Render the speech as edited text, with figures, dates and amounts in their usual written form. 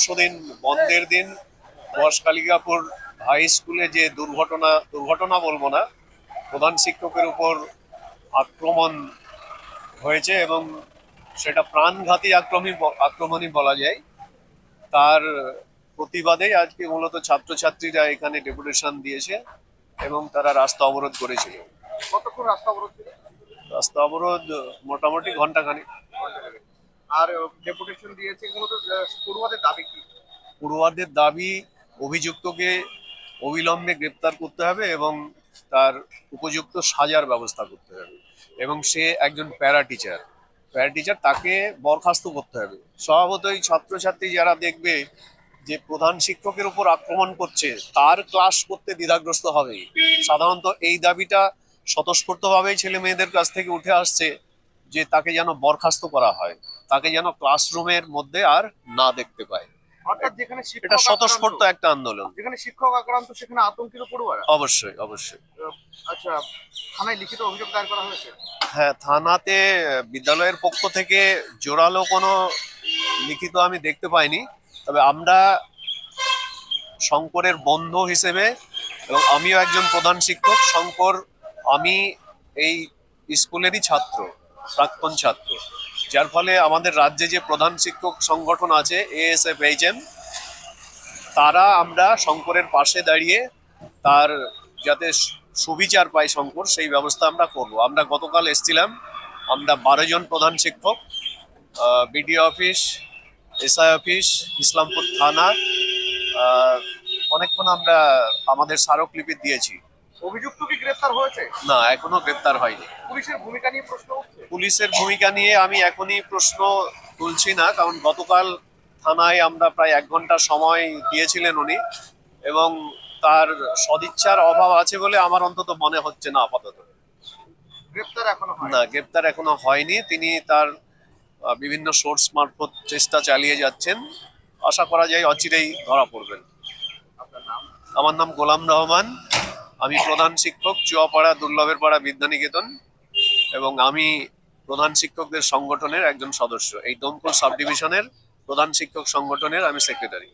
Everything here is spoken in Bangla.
পরশুদিন বন্ধের দিন মহেশখালীপুর হাই স্কুলে যে দুর্ঘটনা বলবো না, প্রধান শিক্ষকের উপর আক্রমণ হয়েছে এবং সেটা প্রাণঘাতী আক্রমণই বলা যায়। তার প্রতিবাদে আজকে মূলত ছাত্রছাত্রীরা এখানে ডেপুটেশন দিয়েছে এবং তারা রাস্তা অবরোধ করেছিল। কতক্ষণ রাস্তা অবরোধ ছিল? রাস্তা অবরোধ মোটামুটি ঘন্টাখানেক। আর ডেপুটেশন দিয়েছে মূলত পড়ুয়াদের দাবি কি? পড়ুয়াদের দাবি অভিযুক্তকে অবিলম্বে গ্রেপ্তার করতে হবে এবং তার উপযুক্ত সাজার ব্যবস্থা করতে হবে, এবং সে একজন প্যারা টিচার তাকে বরখাস্ত করতে হবে। স্বভাবতই ছাত্রছাত্রী যারা দেখবে যে প্রধান শিক্ষকের উপর আক্রমণ করছে, তার ক্লাস করতে দ্বিধাগ্রস্ত হবে। সাধারণত এই দাবিটা স্বতঃস্ফূর্তভাবেই ছেলে মেয়েদের কাছ থেকে উঠে আসছে যে তাকে যেন বরখাস্ত করা হয়, তাকে যেন ক্লাসরুমের মধ্যে আর না দেখতে পায়। অর্থাৎ যেখানে এটা শিক্ষক স্বতঃস্ফূর্ত একটা আন্দোলন। যেখানে শিক্ষক আক্রান্ত সেখানে আতঙ্কিত পড়ুয়ারা। অবশ্যই অবশ্যই। আচ্ছা, থানায় লিখিত অভিযোগ দায়ের করা হয়েছে? হ্যাঁ, থানাতে বিদ্যালয়ের পক্ষ থেকে জোরালো কোনো লিখিত আমি দেখতে পাইনি, তবে আমরা শঙ্করের বন্ধু হিসেবে, এবং আমিও একজন প্রধান শিক্ষক, শঙ্কর আমি এই স্কুলেরই প্রাক্তন ছাত্র, যার ফলে আমাদের রাজ্যে যে প্রধান শিক্ষক সংগঠন আছে ASFHM, তারা আমরা শঙ্করের পাশে দাঁড়িয়ে তার যাতে সুবিচার পায় শঙ্কর, সেই ব্যবস্থা আমরা করব। আমরা গতকাল এসেছিলাম, আমরা 12 জন প্রধান শিক্ষক, BDO office, SI office, Islampur থানা, অনেকক্ষণ আমরা আমাদের স্মারকলিপি দিয়েছি। অভিযুক্ত কি গ্রেফতার হয়েছে? না, এখনো গ্রেপ্তার হয়নি। পুলিশের ভূমিকা নিয়ে প্রশ্ন উঠছে। পুলিশের ভূমিকা নিয়ে আমি এখনই প্রশ্ন তুলছি না, কারণ গতকাল থানায় আমরা প্রায় 1 ঘন্টা সময় দিয়েছিলেন উনি, এবং তার সদিচ্ছার অভাব আছে বলে আমার অন্তত মনে হচ্ছে না আপাতত। গ্রেফতার এখনো হয়নি? না, গ্রেপ্তার এখনো হয়নি। তিনি তার বিভিন্ন সোর্স মারফত চেষ্টা চালিয়ে যাচ্ছেন। আশা করা যায় অচিরেই ধরা পড়বেন। আপনার নাম? আমার নাম গোলাম রহমান। আমি প্রধান শিক্ষক, চুয়াপাড়া দুর্লভের পাড়া বিদ্যানিকেতন, এবং আমি প্রধান শিক্ষকদের সংগঠনের একজন সদস্য। এই দমকল সাব ডিভিশনের প্রধান শিক্ষক সংগঠনের আমি সেক্রেটারি।